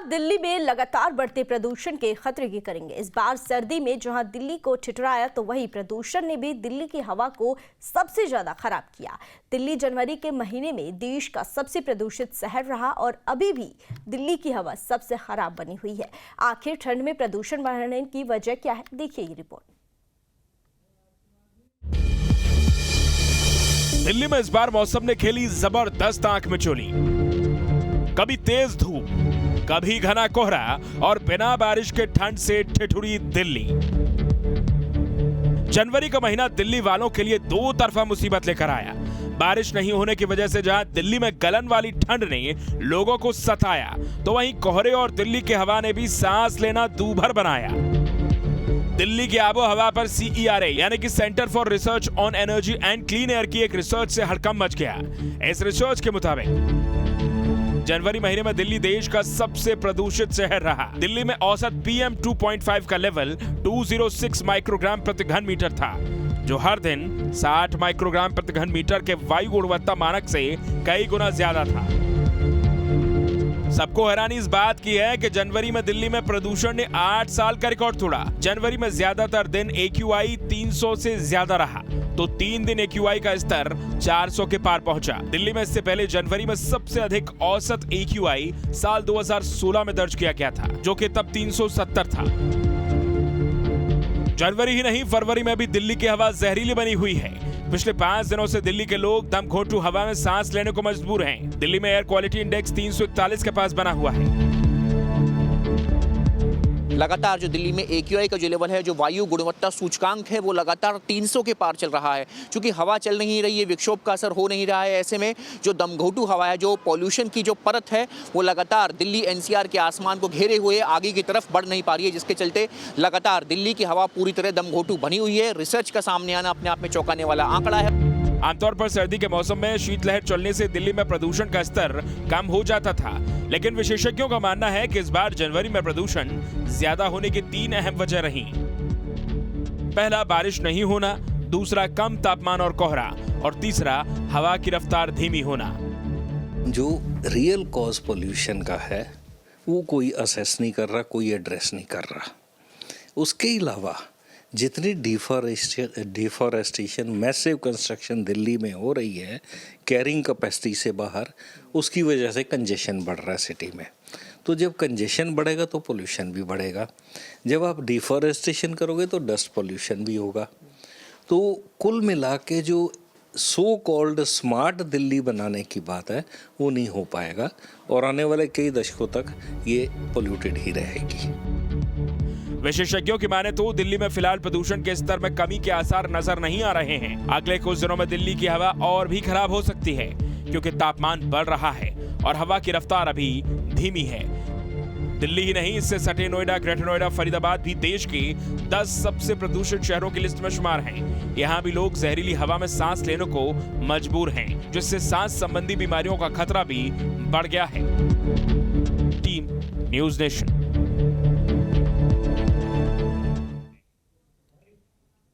दिल्ली में लगातार बढ़ते प्रदूषण के खतरे की करेंगे। इस बार सर्दी में जहां दिल्ली को ठिठुराया तो वहीं प्रदूषण ने भी दिल्ली की हवा को सबसे ज्यादा खराब किया। दिल्ली जनवरी के महीने में देश का सबसे प्रदूषित शहर रहा और अभी भी दिल्ली की हवा सबसे खराब बनी हुई है। आखिर ठंड में प्रदूषण बढ़ने की वजह क्या है, देखिए ये रिपोर्ट। दिल्ली में इस बार मौसम ने खेली जबरदस्त आंख में चोली। कभी तेज धूप, कभी घना कोहरा और बिना बारिश के ठंड से ठिठुरी दिल्ली। जनवरी का महीना दिल्ली वालों के लिए दो तरफा मुसीबत लेकर आया। बारिश नहीं होने की वजह से जहां दिल्ली में गलन वाली ठंड ने लोगों को सताया, तो वहीं कोहरे और दिल्ली की हवा ने भी सांस लेना दूभर बनाया। दिल्ली की आबो हवा पर CERA यानी कि centre for research on energy and clean air की एक रिसर्च से हड़कंप मच गया। इस रिसर्च के मुताबिक जनवरी महीने में दिल्ली देश का सबसे प्रदूषित शहर रहा। दिल्ली में औसत PM 2.5 का लेवल 206 माइक्रोग्राम प्रति घन मीटर था, जो हर दिन 60 माइक्रोग्राम प्रति घन मीटर के वायु गुणवत्ता मानक से कई गुना ज्यादा था। सबको हैरानी इस बात की है कि जनवरी में दिल्ली में प्रदूषण ने 8 साल का रिकॉर्ड तोड़ा। जनवरी में ज्यादातर दिन AQI 300 से ज्यादा रहा, तो 3 दिन AQI का स्तर 400 के पार पहुंचा। दिल्ली में इससे पहले जनवरी में सबसे अधिक औसत AQI साल 2016 में दर्ज किया गया था, जो कि तब 370 था। जनवरी ही नहीं, फरवरी में भी दिल्ली की हवा जहरीली बनी हुई है। पिछले 5 दिनों से दिल्ली के लोग दम घोंटू हवा में सांस लेने को मजबूर हैं। दिल्ली में एयर क्वालिटी इंडेक्स 341 के पास बना हुआ है। लगातार जो दिल्ली में AQI का जो लेवल है, जो वायु गुणवत्ता सूचकांक है, वो लगातार 300 के पार चल रहा है। क्योंकि हवा चल नहीं रही है, विक्षोभ का असर हो नहीं रहा है, ऐसे में जो दमघोंटू हवा है, जो पॉल्यूशन की जो परत है, वो लगातार दिल्ली NCR के आसमान को घेरे हुए आगे की तरफ बढ़ नहीं पा रही है, जिसके चलते लगातार दिल्ली की हवा पूरी तरह दमघोंटू बनी हुई है। रिसर्च का सामने आना अपने आप में चौंकाने वाला आंकड़ा है। आमतौर पर सर्दी के मौसम में शीतलहर चलने से दिल्ली में प्रदूषण का स्तर कम हो जाता था, लेकिन विशेषज्ञों का मानना है कि इस बार जनवरी में प्रदूषण ज्यादा होने की 3 अहम वजह रही। पहला, बारिश नहीं होना, दूसरा, कम तापमान और कोहरा, और तीसरा, हवा की रफ्तार धीमी होना। जो रियल कॉज पोल्यूशन का है वो कोई असेस नहीं कर रहा, कोई एड्रेस नहीं कर रहा। उसके अलावा जितनी डिफॉरेस्टेशन, मैसिव कंस्ट्रक्शन दिल्ली में हो रही है कैरिंग कैपेसिटी से बाहर, उसकी वजह से कंजेशन बढ़ रहा है सिटी में। तो जब कंजेशन बढ़ेगा तो पोल्यूशन भी बढ़ेगा। जब आप डिफॉरेस्टेशन करोगे तो डस्ट पोल्यूशन भी होगा। तो कुल मिला के जो सो कॉल्ड स्मार्ट दिल्ली बनाने की बात है वो नहीं हो पाएगा और आने वाले कई दशकों तक ये पोल्यूटेड ही रहेगी। विशेषज्ञों की माने तो दिल्ली में फिलहाल प्रदूषण के स्तर में कमी के आसार नजर नहीं आ रहे हैं। अगले कुछ दिनों में दिल्ली की हवा और भी खराब हो सकती है, क्योंकि तापमान बढ़ रहा है और हवा की रफ्तार अभी धीमी है। दिल्ली ही नहीं, इससे सटे नोएडा, ग्रेटर नोएडा, फरीदाबाद भी देश के 10 सबसे प्रदूषित शहरों की लिस्ट में शुमार हैं। यहाँ भी लोग जहरीली हवा में सांस लेने को मजबूर हैं, जिससे सांस संबंधी बीमारियों का खतरा भी बढ़ गया है। Team news nation.